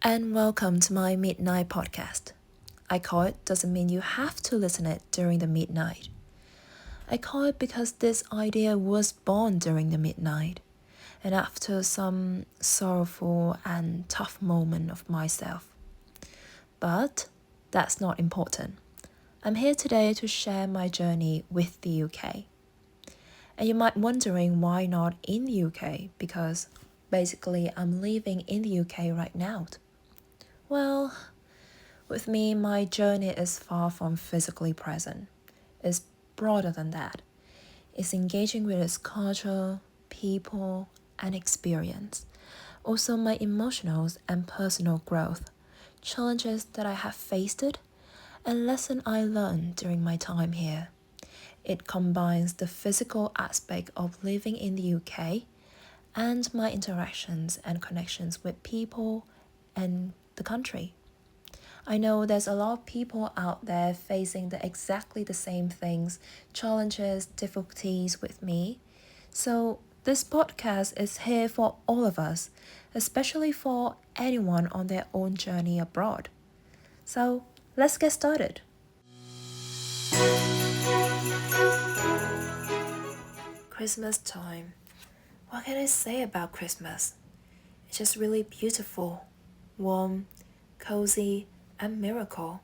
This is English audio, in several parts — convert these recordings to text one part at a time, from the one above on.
and welcome to my midnight podcast. I call it doesn't mean you have to listen it during the midnight. I call it because this idea was born during the midnight and after some sorrowful and tough moment of myself. But that's not important. I'm here today to share my journey with the UK. And you might wondering why not in the UK because basically I'm living in the UK right now. Well, with me, my journey is far from physically present. It's broader than that. It's engaging with its culture, people, and experience. Also, my emotional and personal growth, challenges that I have faced, and lessons I learned during my time here. It combines the physical aspect of living in the UK and my interactions and connections with people and the country. I know there's a lot of people out there facing exactly the same things, challenges, difficulties with me. So this podcast is here for all of us, especially for anyone on their own journey abroad. So let's get started. Christmas time. What can I say about Christmas? It's just really beautiful, warm, cozy, and miracle.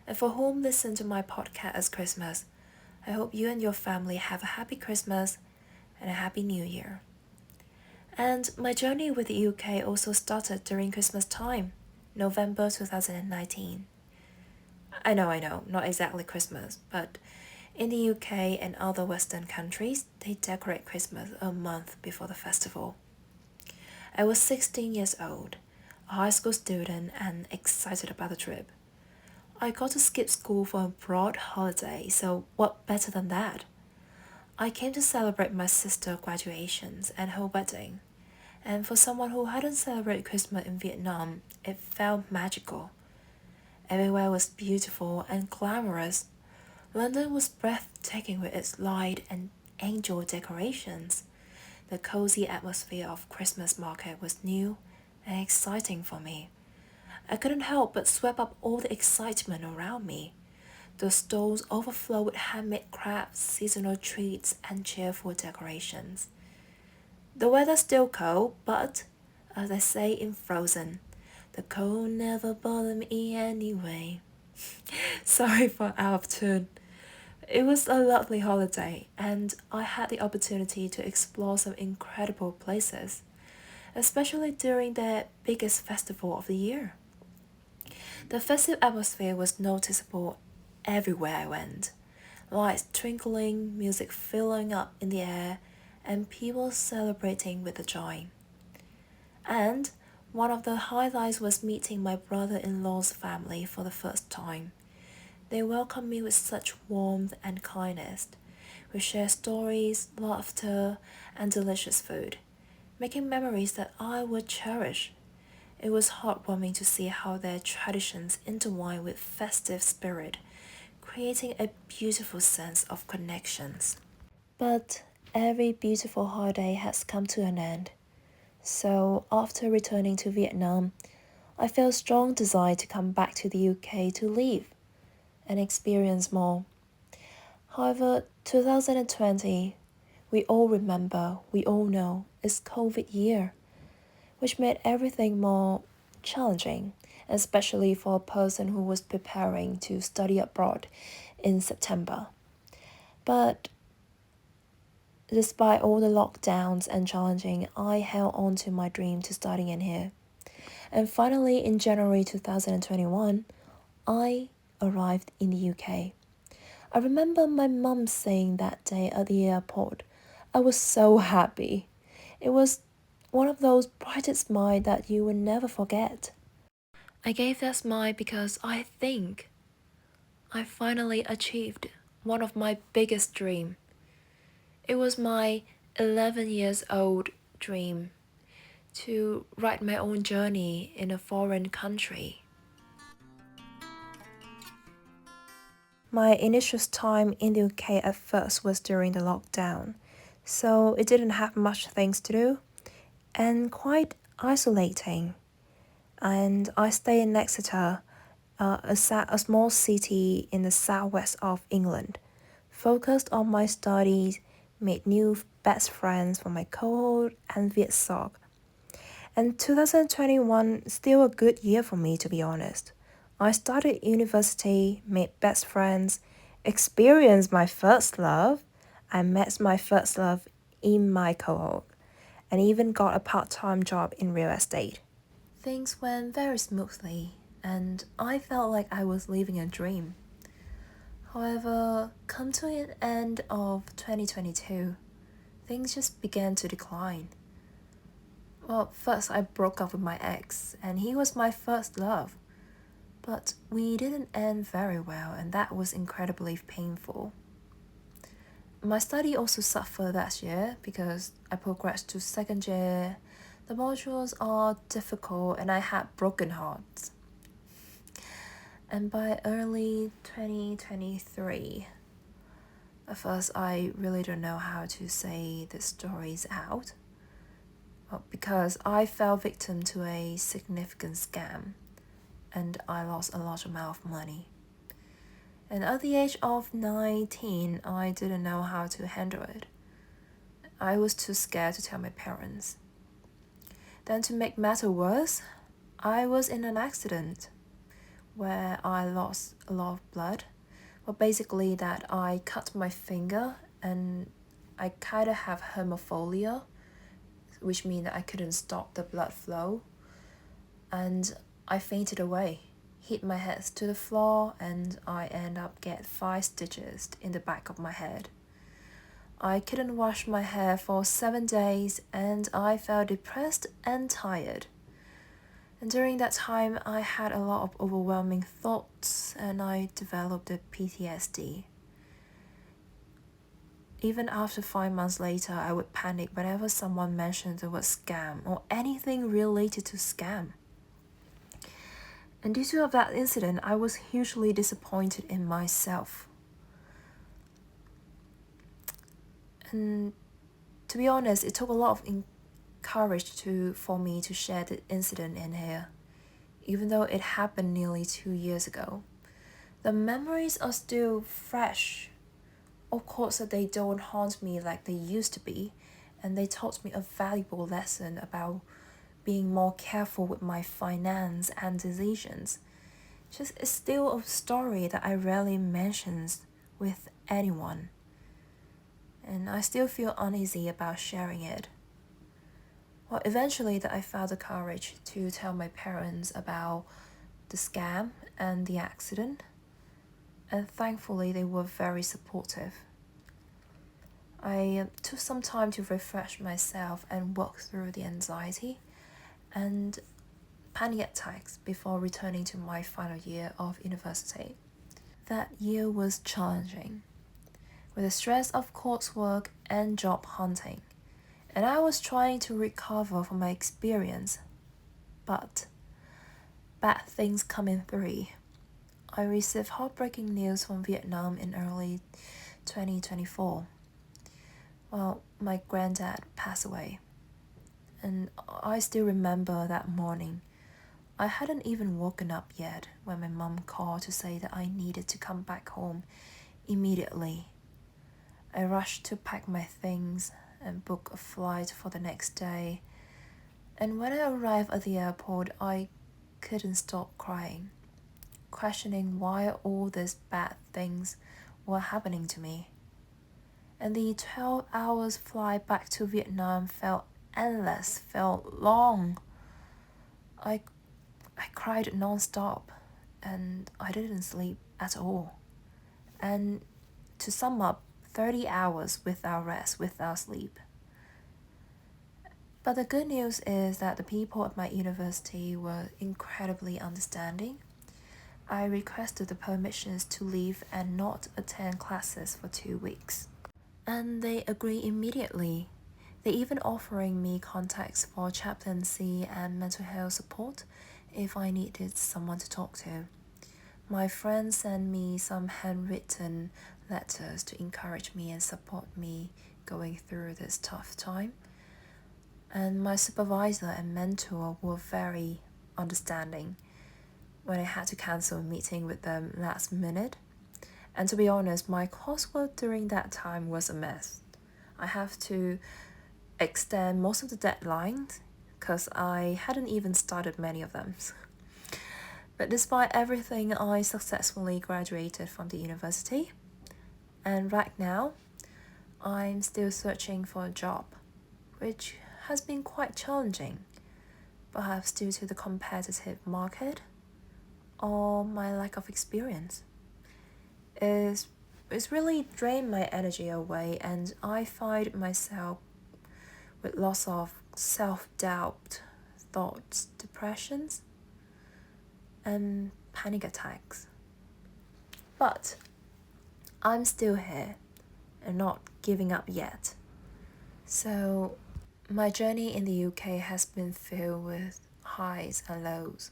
And for whom listen to my podcast as Christmas, I hope you and your family have a happy Christmas and a happy New Year. And my journey with the UK also started during Christmas time, November 2019. I know, not exactly Christmas, but in the UK and other Western countries, they decorate Christmas a month before the festival. I was 16 years old, a high school student, and excited about the trip. I got to skip school for a broad holiday, so what better than that? I came to celebrate my sister's graduations and her wedding, and for someone who hadn't celebrated Christmas in Vietnam, it felt magical. Everywhere was beautiful and glamorous. London was breathtaking with its light and angel decorations. The cozy atmosphere of Christmas market was new and exciting for me. I couldn't help but sweep up all the excitement around me. The stalls overflowed with handmade crafts, seasonal treats, and cheerful decorations. The weather's still cold, but, as I say in Frozen, the cold never bothered me anyway. Sorry for out of tune. It was a lovely holiday, and I had the opportunity to explore some incredible places, especially during the biggest festival of the year. The festive atmosphere was noticeable everywhere I went. Lights twinkling, music filling up in the air, and people celebrating with the joy. And one of the highlights was meeting my brother-in-law's family for the first time. They welcomed me with such warmth and kindness. We shared stories, laughter, and delicious food, making memories that I would cherish. It was heartwarming to see how their traditions intertwine with festive spirit, creating a beautiful sense of connections. But every beautiful holiday has come to an end. So after returning to Vietnam, I felt a strong desire to come back to the UK to live and experience more. However, 2020, we all remember, we all know, is COVID year, which made everything more challenging, especially for a person who was preparing to study abroad in September. But despite all the lockdowns and challenging, I held on to my dream to studying in here. And finally, in January 2021, I arrived in the UK. I remember my mum saying that day at the airport, I was so happy. It was one of those brightest smiles that you will never forget. I gave that smile because I think I finally achieved one of my biggest dreams. It was my 11 years old dream to write my own journey in a foreign country. My initial time in the UK at first was during the lockdown, so it didn't have much things to do and quite isolating. and I stay in Exeter, a small city in the southwest of England. Focused on my studies, made new best friends for my cohort and VSOC. And 2021 still a good year for me, to be honest. I started university, made best friends, experienced my first love. I met my first love in my cohort, and even got a part-time job in real estate. Things went very smoothly, and I felt like I was living a dream. However, come to an end of 2022, things just began to decline. Well, first I broke up with my ex, and he was my first love. But we didn't end very well, and that was incredibly painful. My study also suffered that year because I progressed to second year. The modules are difficult, and I had broken hearts. And by early 2023, at first I really don't know how to say the stories out. Well, because I fell victim to a significant scam, and I lost a large amount of money. And at the age of 19, I didn't know how to handle it. I was too scared to tell my parents. Then to make matter worse, I was in an accident where I lost a lot of blood. Well, basically that I cut my finger and I kind of have hemophilia, which means that I couldn't stop the blood flow. And I fainted away, hit my head to the floor, and I end up get 5 stitches in the back of my head. I couldn't wash my hair for 7 days, and I felt depressed and tired. And during that time, I had a lot of overwhelming thoughts, and I developed a PTSD. Even after 5 months later, I would panic whenever someone mentioned the word scam or anything related to scam. And due to that incident, I was hugely disappointed in myself. And to be honest, it took a lot of courage for me to share the incident in here, even though it happened nearly 2 years ago. The memories are still fresh. Of course, they don't haunt me like they used to be, and they taught me a valuable lesson about being more careful with my finance and decisions. Just it's still a story that I rarely mention with anyone, and I still feel uneasy about sharing it. Well, eventually that I found the courage to tell my parents about the scam and the accident, and thankfully they were very supportive. I took some time to refresh myself and work through the anxiety and panic attacks before returning to my final year of university. That year was challenging, with the stress of coursework and job hunting, and I was trying to recover from my experience. But bad things come in threes. I received heartbreaking news from Vietnam in early 2024. Well, my granddad passed away, and I still remember that morning. I hadn't even woken up yet when my mom called to say that I needed to come back home immediately. I rushed to pack my things and book a flight for the next day, and when I arrived at the airport, I couldn't stop crying, questioning why all these bad things were happening to me. And the 12 hours flight back to Vietnam felt endless, felt long. I cried non-stop, and I didn't sleep at all. And to sum up, 30 hours without rest, without sleep. But the good news is that the people at my university were incredibly understanding. I requested the permissions to leave and not attend classes for 2 weeks. And they agreed immediately. They even offering me contacts for chaplaincy and mental health support if I needed someone to talk to. My friends sent me some handwritten letters to encourage me and support me going through this tough time. And my supervisor and mentor were very understanding when I had to cancel a meeting with them last minute. And to be honest, my coursework during that time was a mess. I have to extend most of the deadlines because I hadn't even started many of them. But despite everything, I successfully graduated from the university. And right now, I'm still searching for a job, which has been quite challenging, perhaps due to the competitive market or my lack of experience. It's really drained my energy away, and I find myself with lots of self-doubt, thoughts, depressions, and panic attacks. But I'm still here and not giving up yet. So my journey in the UK has been filled with highs and lows,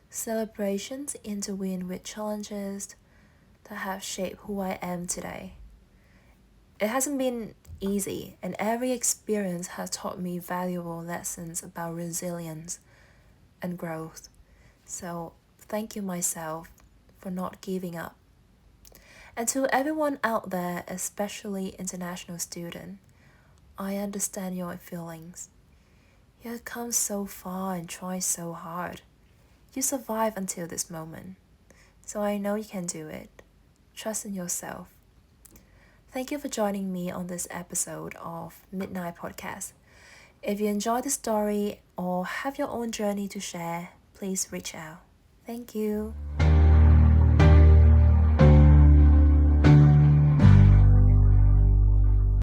celebrations intertwined with challenges that have shaped who I am today. It hasn't been easy, and every experience has taught me valuable lessons about resilience and growth. So thank you myself for not giving up. And to everyone out there, especially international students, I understand your feelings. You have come so far and tried so hard. You survived until this moment. So I know you can do it. Trust in yourself. Thank you for joining me on this episode of Midnight Podcast. If you enjoyed the story or have your own journey to share, please reach out. Thank you.